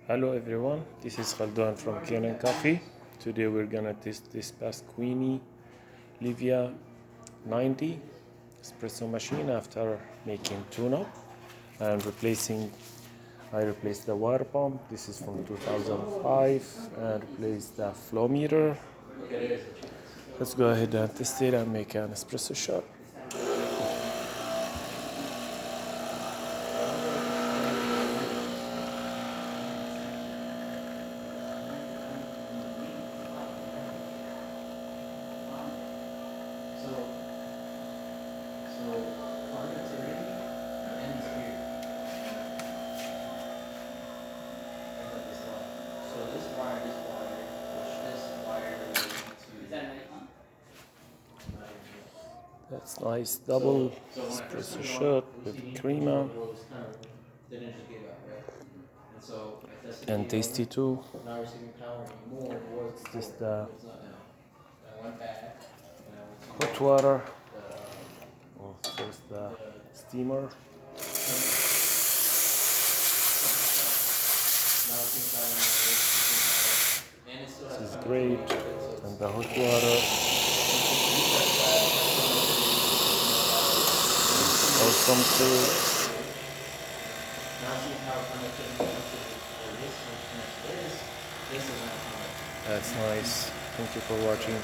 Hello everyone, this is Khaldan from Kanen Coffee. Today we're gonna test this Pasquini Livia 90 espresso machine after making tune-up and I replaced the water pump. This is from 2005 and replaced the flow meter. Let's go ahead and test it and make an espresso shot. That's nice double espresso shot with creamer and tasty too. It's just hot water. First the steamer. This is great. And the hot water. Awesome too. That's nice. Thank you for watching.